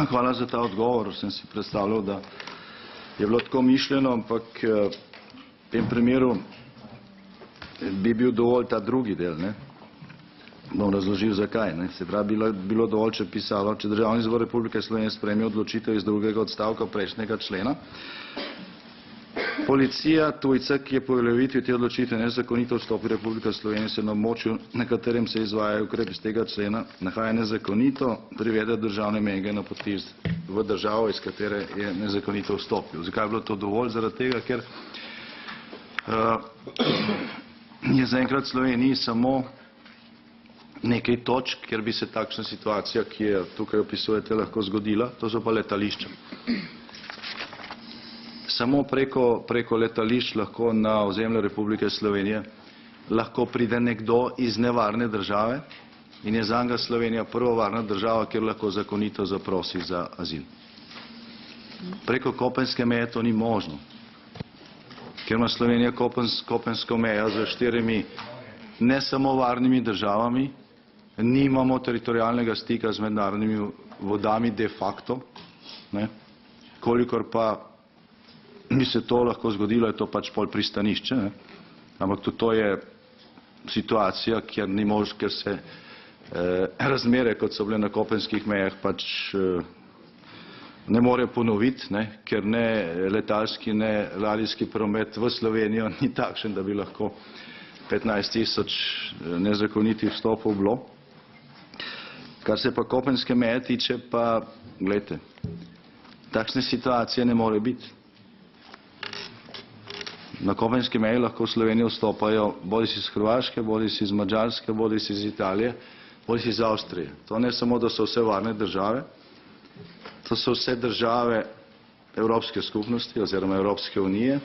Hvala za ta odgovor. Sem si predstavljal, da je bilo tako mišljeno, ampak v tem primeru bi bil dovolj ta drugi del. Bom razložil zakaj. Se pravi, bilo dovolj, če pisalo, če Državni zbor Republike Slovenije sprejme odločitev iz drugega odstavka prejšnjega člena. Policija tujca, ki je po uveljavitvi te odločitve nezakonito vstopi v Republiko Slovenijo, se na območju, na katerem se izvajajo ukrepi iz tega člena, nahaja nezakonito, privede državne meje in napoti v državo, iz katere je nezakonito vstopil. Zakaj je bilo to dovolj? Zaradi tega, ker je zaenkrat v Sloveniji samo nekaj točk, kjer bi se takšna situacija, ki je tukaj opisujete, lahko zgodila, to so pa letališča. Samo preko letališč lahko na ozemlje Republike Slovenije lahko pride nekdo iz nevarne države in je zanj Slovenija prva varna država, kjer lahko zakonito zaprosi za azil. Preko kopenske meje to ni možno, ker ima Slovenija kopensko mejo z 4 ne samo varnimi državami, nimamo teritorialnega stika z mednarodnimi vodami de facto, kolikor pa bi se to lahko zgodilo, je to pač pol pristanišče, ampak tudi to je situacija, kjer ni mož, ker se razmere, kot so bile na kopenskih mejah, pač ne more ponoviti, ker ne letalski, ne ladijski promet v Slovenijo ni takšen, da bi lahko 15.000 nezakonitih vstopov bilo. Kar se pa kopenske meje tiče, pa gledajte, takšne situacije ne more biti. Na kopenski meji lahko v Slovenijo vstopajo bodisi iz Hrvaške, bodisi iz Madžarske, bodisi iz Italije, bodisi iz Avstrije. To ne samo, da so vse varne države, to so vse države Evropske skupnosti oziroma Evropske unije.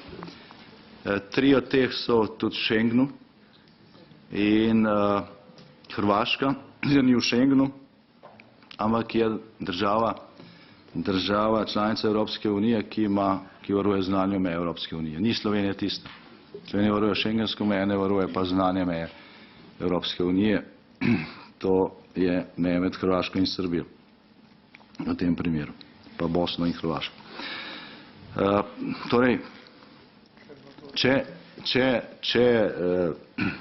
3 od teh so tudi v Schengenu in Hrvaška ni v Schengenu, ampak je država članica Evropske unije, ki varuje zunanjo mejo Evropske unije. Ni Slovenija tista. Slovenija varuje šengensko mejo, ne varuje pa zunanje meje Evropske unije. To je meja med Hrvaško in Srbijo v tem primeru, pa Bosno in Hrvaško. Torej, če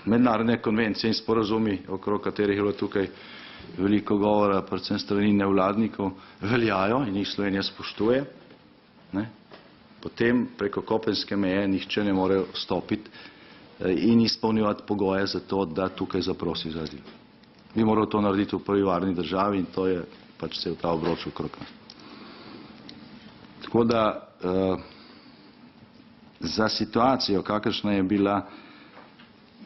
mednarodne konvencije in sporazumi, okrog katerih je bilo tukaj veliko govora, predvsem strani nevladnikov, veljajo in jih Slovenija spoštuje, potem preko kopenske meje nihče ne more vstopiti in izpolnjevati pogoje za to, da tukaj zaprosi za azil. Bi moral to narediti v prvi varni državi in to je pač cel ta obroč okrog. Tako da za situacijo, kakršna je bila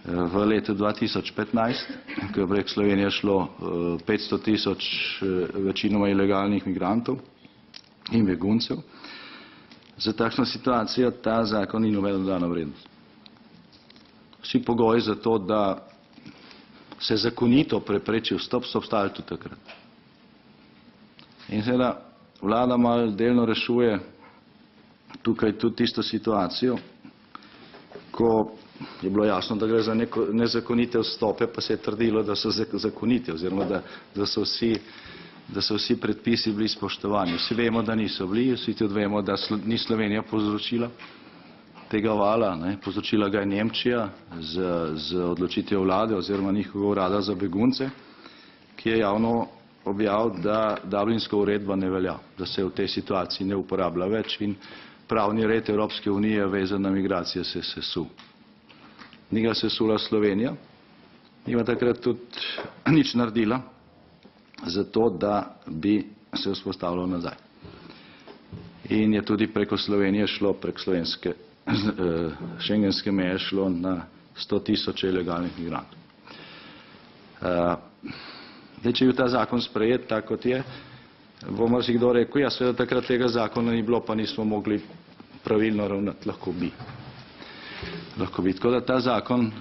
v letu 2015, ko je prek Slovenije šlo 500.000 večinoma ilegalnih migrantov in beguncev, za takšno situacijo ta zakon ni nobena dodana vrednost. Vsi pogoji za to, da se zakonito prepreči vstop, so obstajali tudi takrat. In seveda vlada malo delno rešuje tukaj tudi tisto situacijo, ko je bilo jasno, da gre za nezakonite vstope, pa se je trdilo, da so zakonite, oziroma da so vsi predpisi bili spoštovani. Vsi vemo, da niso bili, vsi tudi vemo, da ni Slovenija povzročila tega vala, povzročila ga je Nemčija z odločitvijo vlade oziroma njihovega urada za begunce, ki je javno objavil, da Dublinska uredba ne velja, da se v tej situaciji ne uporablja več in pravni red Evropske unije vezan na migracije se sesul. Ni ga sesula Slovenija, nima takrat tudi nič naredila za to, da bi se vzpostavilo nazaj. In je tudi preko Slovenije šlo, prek slovenske šengenske meje šlo na 100.000 ilegalnih migrantov. Če je bil ta zakon sprejet, tako kot je, bo marsikdo rekel, ja, seveda takrat tega zakona ni bilo, pa nismo mogli pravilno ravnati, lahko bi. Tako da ta zakon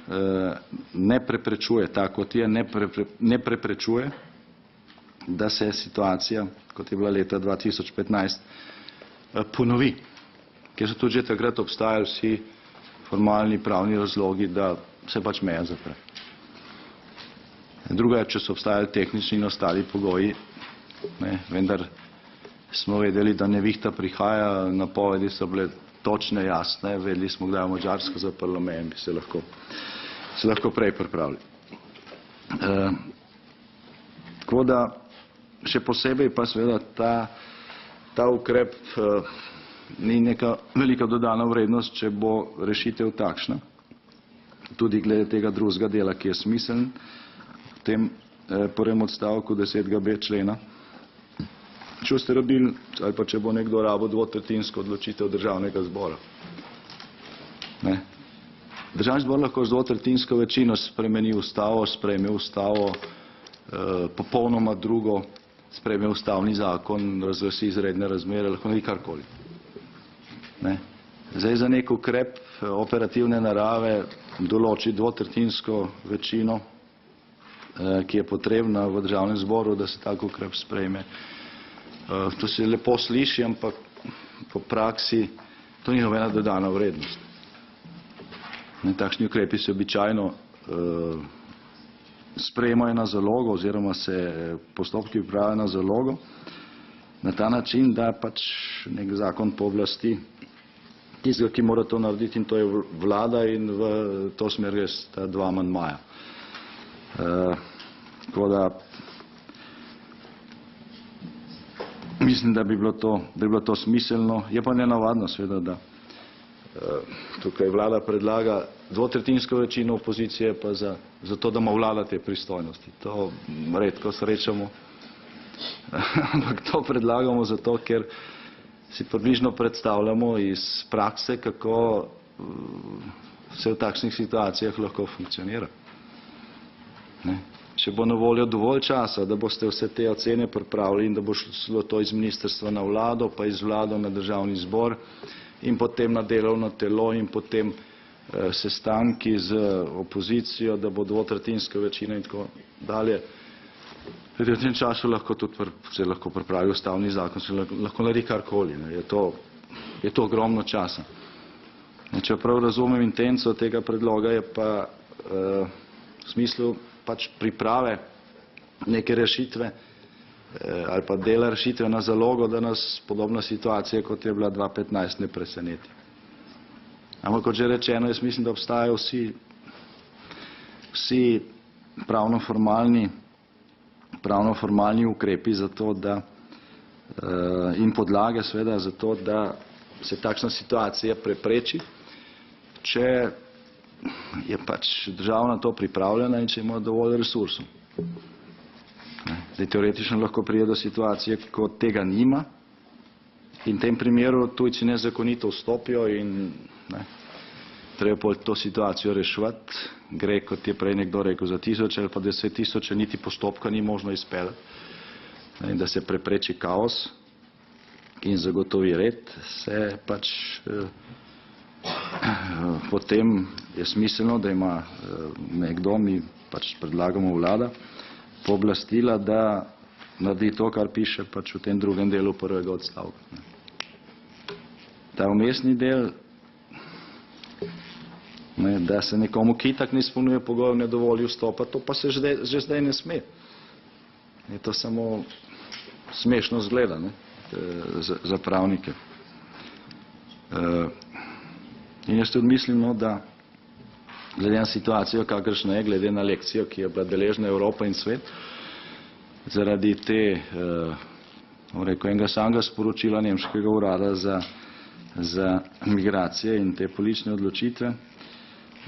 ne preprečuje, tako kot je, ne preprečuje, da se situacija, kot je bila leta 2015, ponovi. Ker so tudi že takrat obstajali vsi formalni pravni razlogi, da se pač meja zapre. Druga je, če so obstajali tehnični in ostali pogoji, Vendar smo vedeli, da nevihta prihaja, napovedi so bile točne, jasne, vedeli smo, kdaj je Madžarska zaprla meje in bi se lahko prej pripravili. Tako da še posebej pa seveda ta ukrep ni neka velika dodana vrednost, če bo rešitev takšna, tudi glede tega drugega dela, ki je smiseln v tem prvem odstavku 10.b člena. Če boste rabili, ali pa če bo nekdo rabil dvotretjinsko odločitev državnega zbora. Državni zbor lahko z dvotretjinsko večino spremeni ustavo, sprejme ustavo, popolnoma drugo, sprejme ustavni zakon, razglasi izredne razmere, lahko naredi karkoli. Zdaj za nek ukrep operativne narave določi dvotretjinsko večino, ki je potrebna v državnem zboru, da se tak ukrep sprejme. To se lepo sliši, ampak po praksi to ni nobena dodana vrednost. Takšni ukrepi se običajno sprejemajo na zalogo oziroma se postopki pripravljajo na zalogo na ta način, da pač nek zakon pooblasti tistega, ki mora to narediti, in to je vlada, in v to smer gre sta dva amandmaja. Tako da mislim, da bi bilo to smiselno. Je pa nenavadno seveda, da tukaj vlada predlaga dvotretjinsko večino, opozicije pa za to, da ima vlada te pristojnosti. To redko srečamo, ampak to predlagamo zato, ker si približno predstavljamo iz prakse, kako se v takšnih situacijah lahko funkcionira. Če bo na voljo dovolj časa, da boste vse te ocene pripravili in da bo šlo to iz ministrstva na vlado, pa iz vlado na državni zbor in potem na delovno telo in potem sestanki z opozicijo, da bo dvotretjinska večina in tako dalje. V tem času lahko tudi se lahko pripravi ustavni zakon, se lahko naredi karkoli. Je to ogromno časa. Če prav razumem intenco tega predloga, je pa v smislu pač priprave neke rešitve ali pa dela rešitve na zalogo, da nas podobna situacija, kot je bila 2015, ne preseneti. Ampak kot že rečeno, jaz mislim, da obstajajo vsi pravno-formalni ukrepi za to, da in podlage seveda za to, da se takšna situacija prepreči, če je pač država na to pripravljena in če ima dovolj resursov. Zdaj, teoretično lahko pride do situacije, ko tega nima in v tem primeru tujci nezakonito vstopijo in treba to situacijo reševati. Gre, kot je prej nekdo rekel, za 1000 ali pa 10.000, niti postopka ni možno izpeljati, in da se prepreči kaos in zagotovi red, se pač potem je smiselno, da ima nekdo, mi pač predlagamo vlada, pooblastila, da naredi to, kar piše pač v tem drugem delu prvega odstavka. Ta vmesni del, da se nekomu, ki itak ne izpolnjuje pogojev, ne dovoli vstopa, to pa se že zdaj ne sme. Je to samo smešno zgleda za pravnike. In jaz tudi mislim, da glede na situacijo, kakršna je, glede na lekcijo, ki je bila deležna Evropa in svet, zaradi enega samega sporočila nemškega urada za migracije in te politične odločitve,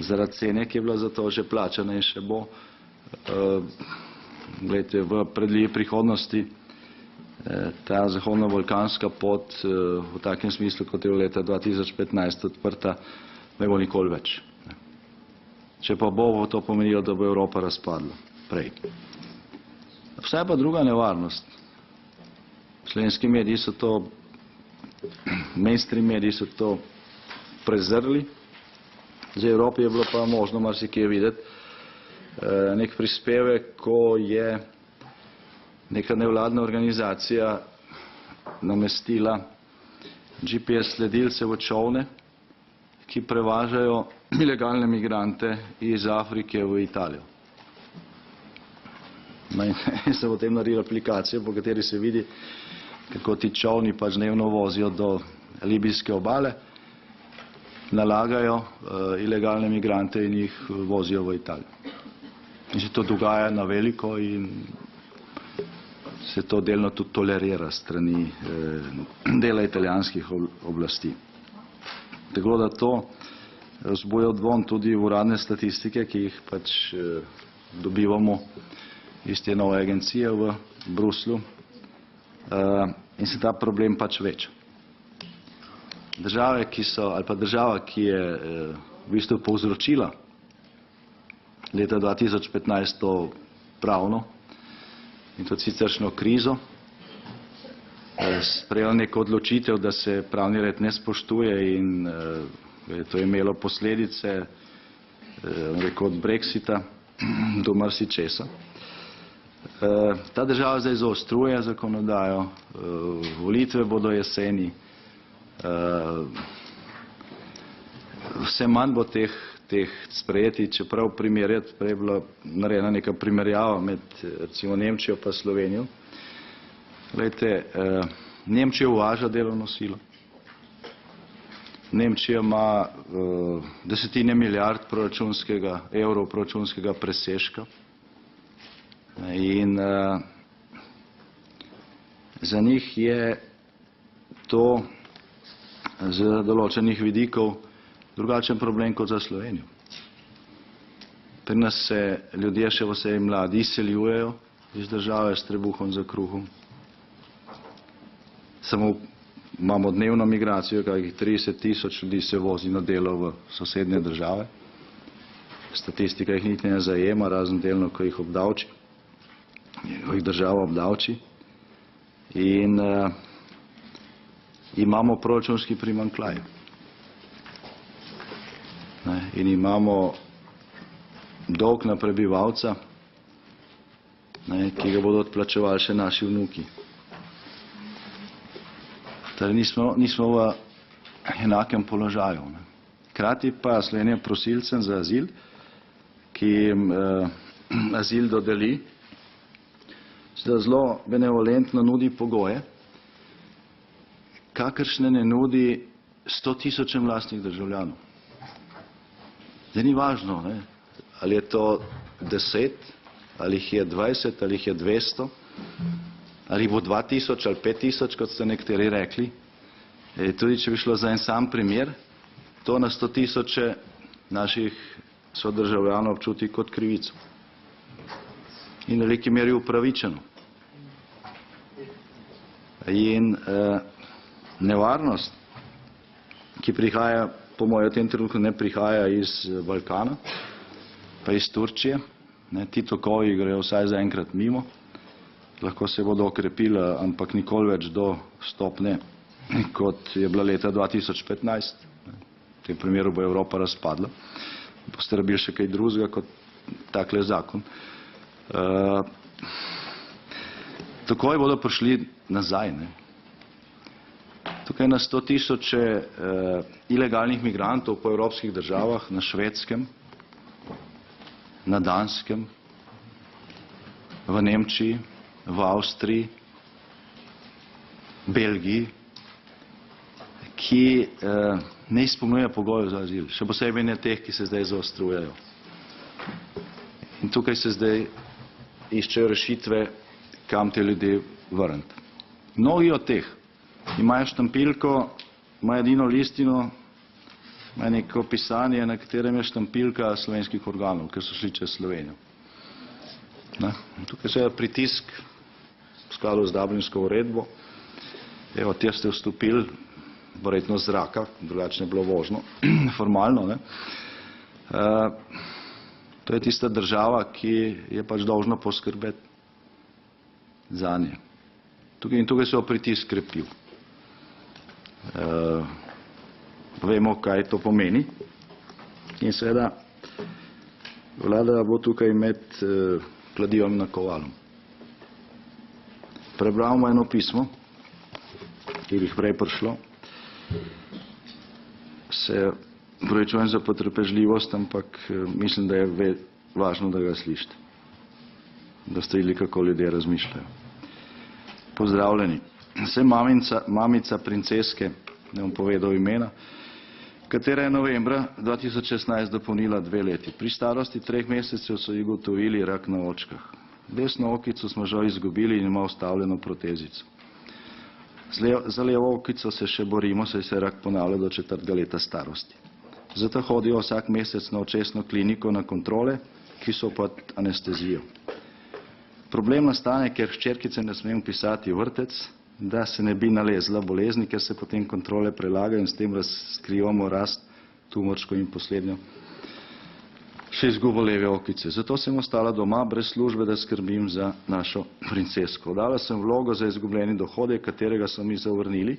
zaradi cene, ki je bila za to že plačana in še bo, v predljivi prihodnosti ta zahodno-balkanska pot v takem smislu, kot je v leta 2015 odprta, ne bo nikoli več. Če pa bo to pomenilo, da bo Evropa razpadla prej. Vse pa druga nevarnost. Slovenski mediji so to, mainstream mediji so to prezrli. Za Evropi je bilo pa možno marsikje videti nek prispevek, ko je neka nevladna organizacija namestila GPS sledilce v čolne, ki prevažajo ilegalne migrante iz Afrike v Italijo. In se potem naredila aplikacija, po kateri se vidi, kako ti čolni pač dnevno vozijo do libijske obale, nalagajo ilegalne migrante in jih vozijo v Italijo. In se to dogaja na veliko in se to delno tudi tolerira strani dela italijanskih oblasti. Tako da to vzbuja dvom tudi v uradne statistike, ki jih pač dobivamo iz te nove agencije v Bruslju, in se ta problem pač veča. Države, ki so, ali pa država, ki je v bistvu povzročila leta 2015 to pravno in tudi siceršno krizo, sprejela neko odločitev, da se pravni red ne spoštuje in je to imelo posledice od Brexita do marsičesa. Ta država zdaj zaostruje zakonodajo, volitve bodo jeseni, vse manj bo teh sprejeti, čeprav primerjati, prej je bila narejena neka primerjava med recimo Nemčijo pa Slovenijo. Glejte, Nemčija uvaža delovno silo. Nemčija ima desetine milijard evrov proračunskega presežka in za njih je to z določenih vidikov drugačen problem kot za Slovenijo. Pri nas se ljudje, še posebej mladi, izseljujejo iz države s trebuhom za kruhom. Samo imamo dnevno migracijo, kakih 30 tisoč ljudi se vozi na delo v sosednje države. Statistika jih niti ne zajema, razen delno, ko jih obdavči, ko jih država obdavči. In imamo proračunski primanjkljaj. In imamo dolg na prebivalca, ki ga bodo odplačevali še naši vnuki. Torej nismo v enakem položaju. Hkrati pa Slovenija prosilcem za azil, ki jim azil dodeli, zelo benevolentno nudi pogoje, kakršne ne nudi 100 tisočem lastnih državljanov. Zdaj ni važno, ali je to 10, ali jih je 20, ali jih je 200, ali bo 2000 ali 5000, kot ste nekateri rekli. Tudi če bi šlo za en sam primer, to na 100 tisoče naših sodržavljanov občuti kot krivico. In v veliki meri upravičeno. In nevarnost, ki prihaja, po mojem v tem trenutku ne prihaja iz Balkana, pa iz Turčije, ti tokovi grejo vsaj zaenkrat mimo, lahko se bodo okrepili, ampak nikoli več do stopnje, kot je bila leta 2015. V tem primeru bo Evropa razpadla. Boste rabili še kaj drugega kot takle zakon. Takoj bodo prišli nazaj. Tukaj na 100 tisoče ilegalnih migrantov po evropskih državah, na Švedskem, na Danskem, v Nemčiji, v Avstriji, Belgiji, ki ne izpolnjuje pogojev za azil, še posebej ne teh, ki se zdaj zaostrujejo. In tukaj se zdaj iščejo rešitve, kam te ljudje vrniti. Mnogi od teh imajo štampilko, imajo edino listino, imajo neko pisanje, na katerem je štampilka slovenskih organov, ker so šli čez Slovenijo. Tukaj se je pritisk v skladu z Dublinsko uredbo. Evo, tja ste vstopili, verjetno z zraka, drugače ne bilo možno, formalno. To je tista država, ki je pač dolžna poskrbeti zanje. In tukaj se je pritisk krepil. Vemo, kaj to pomeni. In seveda vlada bo tukaj med kladivom in nakovalom. Prebramo eno pismo, ki jih prej prišlo. Se opravičujem za potrpežljivost, ampak mislim, da je važno, da ga slišite. da ste videli, kako ljudje razmišljajo. Pozdravljeni. Sem mamica princeske, ne bom povedal imena, katera je novembra 2016 dopolnila 2 leti. Pri starosti 3 mesecev so ji ugotovili rak na očkah. Desno okico smo žal izgubili in ima vstavljeno protezico. Za levo okico se še borimo, saj se rak ponavlja do 4. leta starosti. Zato hodijo vsak mesec na očesno kliniko na kontrole, ki so pod anestezijo. Problem nastane, ker hčerkice ne smem pisati v vrtec, da se ne bi nalezla bolezni, ker se potem kontrole prelagajo in s tem razkrivamo rast tumorsko in poslednjo še izgubo leve okice. Zato sem ostala doma brez službe, da skrbim za našo princesko. Dala sem vlogo za izgubljeni dohodek, katerega so mi zavrnili,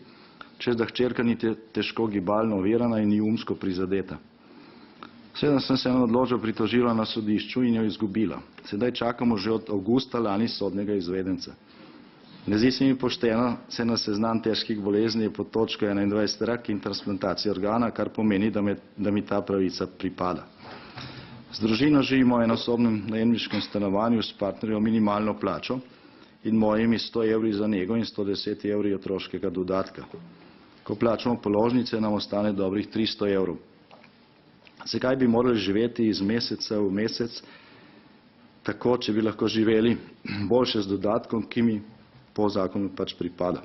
čez da hčerka ni težko gibalno ovirana in ni umsko prizadeta. Sedaj sem se na odločbo pritožila na sodišču in jo izgubila. Sedaj čakamo že od avgusta lani sodnega izvedenca. Ne zdi se mi pošteno, se na seznam težkih bolezni je pod točko 21 rak in transplantacija organa, kar pomeni, da mi ta pravica pripada. Z družino živimo v enosobnem najemniškem stanovanju s partnerjo minimalno plačo in mojimi 100 evri za nego in 110 evri otroškega dodatka. Ko plačamo položnice, nam ostane dobrih 300 evrov. Zakaj bi morali živeti iz meseca v mesec tako, če bi lahko živeli boljše z dodatkom, ki mi po zakonu pač pripada?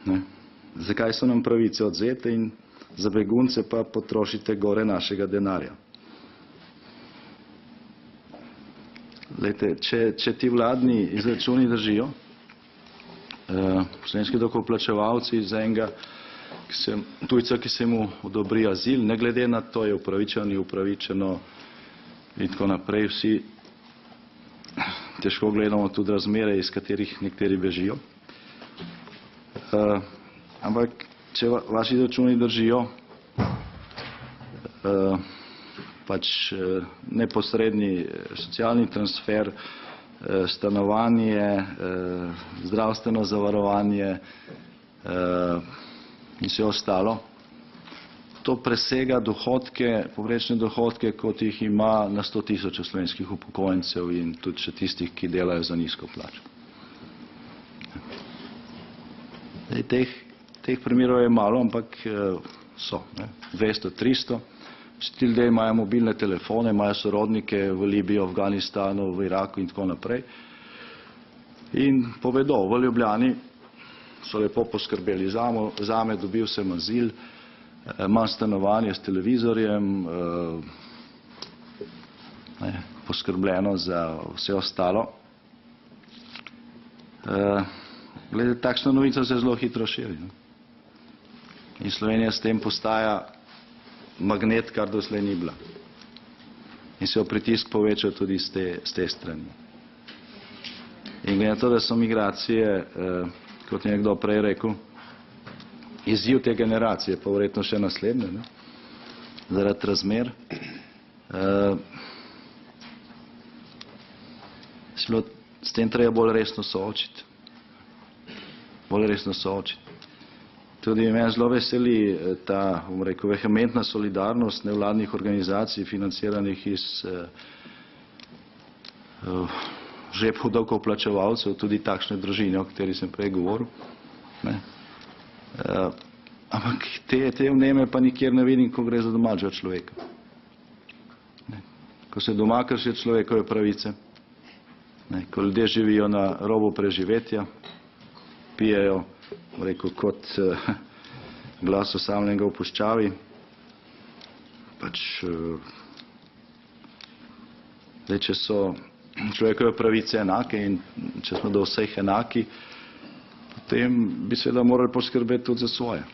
Ne? Zakaj so nam pravice odzete in za begunce pa potrošite gore našega denarja? Lejte, če ti vladni izračuni držijo, slovenski davkoplačevalci za enega tujca, ki se mu odobri azil, ne glede na to, je upravičeno, ni upravičeno in tako naprej, vsi težko gledamo tudi razmere, iz katerih nekateri bežijo. Ampak, če vaši izračuni držijo, pač neposredni socialni transfer, stanovanje, zdravstveno zavarovanje in vse ostalo, to presega dohodke, povprečne dohodke, kot jih ima na 100 tisoč slovenskih upokojencev in tudi še tistih, ki delajo za nizko plačo. Teh primerov je malo, ampak so 200, 300. Ti ljudje imajo mobilne telefone, imajo sorodnike v Libiji, Afganistanu, v Iraku in tako naprej. In povedo, v Ljubljani so lepo poskrbeli zame, dobil sem azil, imam stanovanje s televizorjem, poskrbljeno za vse ostalo. Glede, takšna novica se zelo hitro širi. In Slovenija s tem postaja magnet, kar doslej ni bila. In se pritisk poveča tudi z te strani. In glede na to, da so migracije, kot je nekdo prej rekel, izziv te generacije, pa verjetno še naslednje, zaradi razmer, s tem treba bolj resno soočiti. Bolj resno soočiti. Tudi meni zelo veseli ta, bom rekel, vehementna solidarnost nevladnih organizacij, financiranih iz žepov davkoplačevalcev, tudi takšne družine, o kateri sem prej govoril. Ampak te vneme pa nikjer ne vidim, ko gre za domačega človeka. Ko se doma kršijo človekove pravice, ko ljudje živijo na robu preživetja, pijejo, rekel, kot glas osamljenega v puščavi, pač, če so človekove pravice enake in če smo do vseh enaki, potem bi seveda morali poskrbeti tudi za svoje.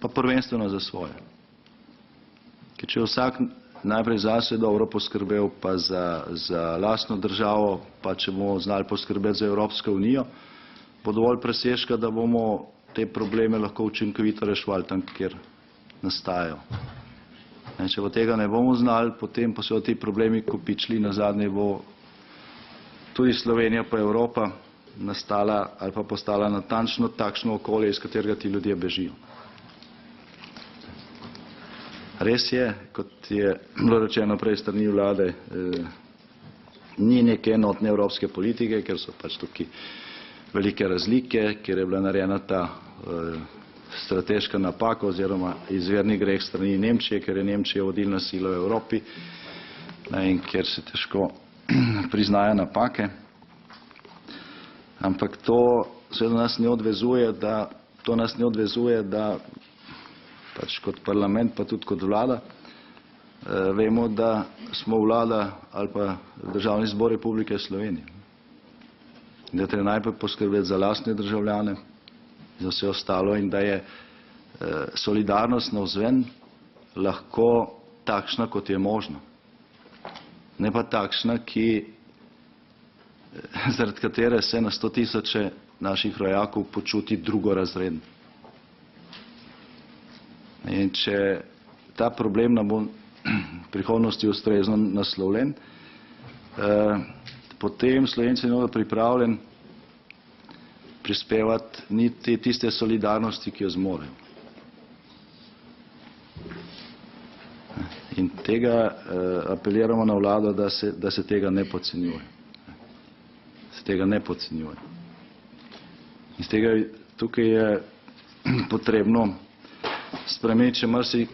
Pa prvenstveno za svoje. Ker če vsak najprej zase dobro poskrbel, pa za lastno državo, pa če bomo znali poskrbeti za Evropsko unijo, bo dovolj presežka, da bomo te probleme lahko učinkovito reševali tam, kjer nastajajo. Če bo tega ne bomo znali, potem pa so ti problemi kopičili, nazadnje bo tudi Slovenija pa Evropa nastala ali pa postala natančno takšno okolje, iz katerega ti ljudje bežijo. Res je, kot je bilo rečeno prej strani vlade, ni neke enotne evropske politike, ker so pač tukaj velike razlike, ker je bila narejena ta strateška napaka oziroma izvirni greh strani Nemčije, ker je Nemčija vodilna sila v Evropi in ker se težko priznajo napake. Ampak to seveda nas ne odvezuje, da pač kot parlament, pa tudi kot vlada, vemo, da smo vlada ali pa Državni zbor Republike Slovenije. Da je treba najprej poskrbeti za lastne državljane, za vse ostalo in da je solidarnost navzven lahko takšna, kot je možno. Ne pa takšna, zaradi katere se na 100 tisoče naših rojakov počuti drugorazredno. In če ta problem ne bo v prihodnosti ustrezno naslovljen, potem Slovenci ne bodo pripravljeni prispevati niti tiste solidarnosti, ki jo zmorejo. In tega apeliramo na vlado, da se tega ne podcenjuje. Se tega ne podcenjuje. Iz tega tukaj je potrebno spremeniti še marsi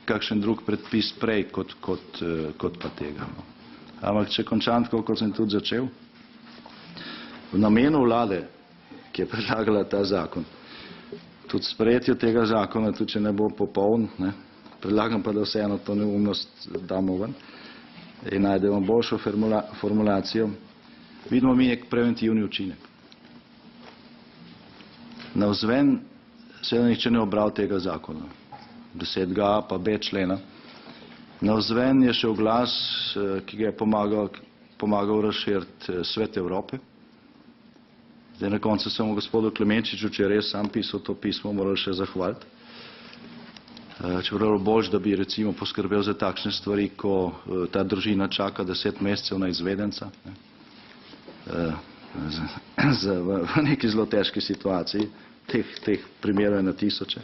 kakšen drug predpis prej kot pa tega. Ampak če končam tako, kot sem tudi začel, v namenu vlade, ki je predlagala ta zakon, tudi sprejetju tega zakona, tudi če ne bo popoln, predlagam pa, da vseeno to neumnost damo ven in najdemo boljšo formulacijo, vidimo mi nek preventivni učinek. Navzven seveda nihče ne obral tega zakona, 10.a pa b člena. Navzven je šel glas, ki ga je pomagal razširiti Svet Evrope. Zdaj na koncu samo gospodu Klemenčiču, če je res sam pisal to pismo, morali še zahvaliti. Čeprav bolj, da bi recimo poskrbel za takšne stvari, ko ta družina čaka 10 mesecev na izvedenca, v neki zelo težki situaciji, teh primerov je na tisoče.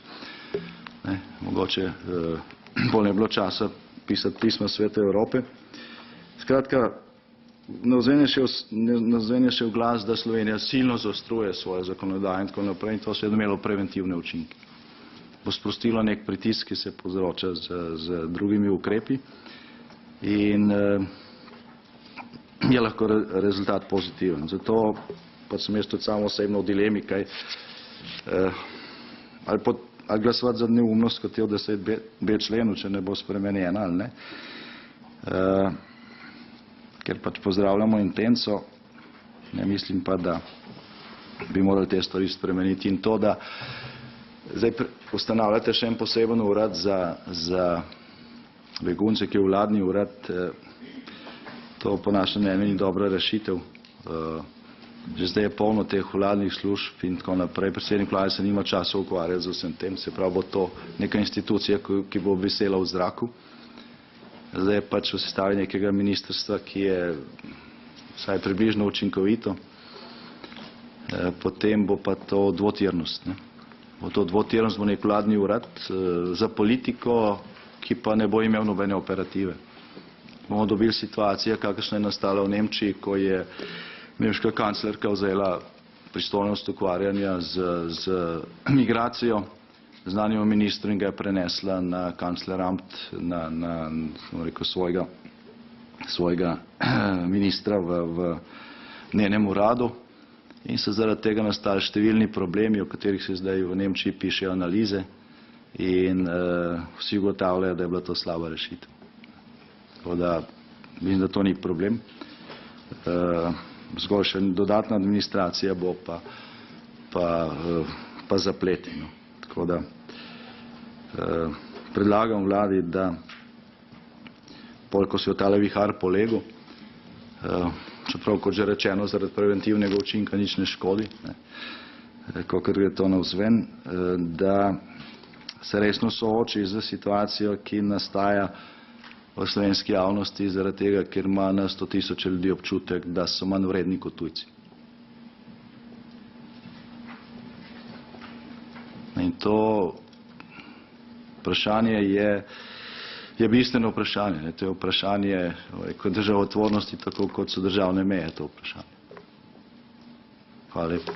Mogoče bolj ne bilo časa pisati pisma Sveta Evrope. Skratka, navzven je šel glas, da Slovenija silno zaostruje svojo zakonodajo in tako naprej, in to se je imelo preventivne učinke. Bo sprostilo nek pritisk, ki se povzroča z drugimi ukrepi in je lahko rezultat pozitiven. Zato pa sem jaz tudi samo osebno v dilemi, kaj ali glasovati za neumnost, kot je v 10b členu, če ne bo spremenjena ali ne. Ker pač pozdravljamo intenco, ne mislim pa, da bi morali te stvari spremeniti in to, da zdaj ustanavljate še en poseben urad za begunce, ki je vladni urad, to po našem mnenju ni dobra rešitev. Že zdaj je polno teh vladnih služb in tako naprej. Predsednik vlade se nima časa ukvarjati z vsem tem, se pravi, bo to neka institucija, ki bo visela v zraku. Zdaj je pač v sestavi nekega ministrstva, ki je vsaj približno učinkovito. Potem bo pa to dvotirnost. Bo to dvotirnost, bo nek vladni urad za politiko, ki pa ne bo imel nobene operative. Bomo dobili situacijo, kakršna je nastala v Nemčiji, ko je nemška kanclerka vzela pristojnost ukvarjanja z migracijo, znanjemu ministru in ga je prenesla na kancleramt, na svojega ministra v njenem uradu in so zaradi tega nastali številni problemi, o katerih se zdaj v Nemčiji pišejo analize in vsi ugotavljajo, da je bila to slaba rešitev. Tako da mislim, da to ni problem. Zgolj še dodatna administracija bo pa zapletena. Tako da predlagam vladi, da ko se je tale vihar polegel, čeprav kot že rečeno, zaradi preventivnega učinka nič ne škodi, kakor gre to navzven, da se resno sooči z situacijo, ki nastaja v slovenski javnosti zaradi tega, ker ima na 100 tisoče ljudi občutek, da so manj vredni kot tujci. In to vprašanje je bistveno vprašanje. Ne. To je vprašanje državotvornosti, tako kot so državne meje to vprašanje. Hvala lepa.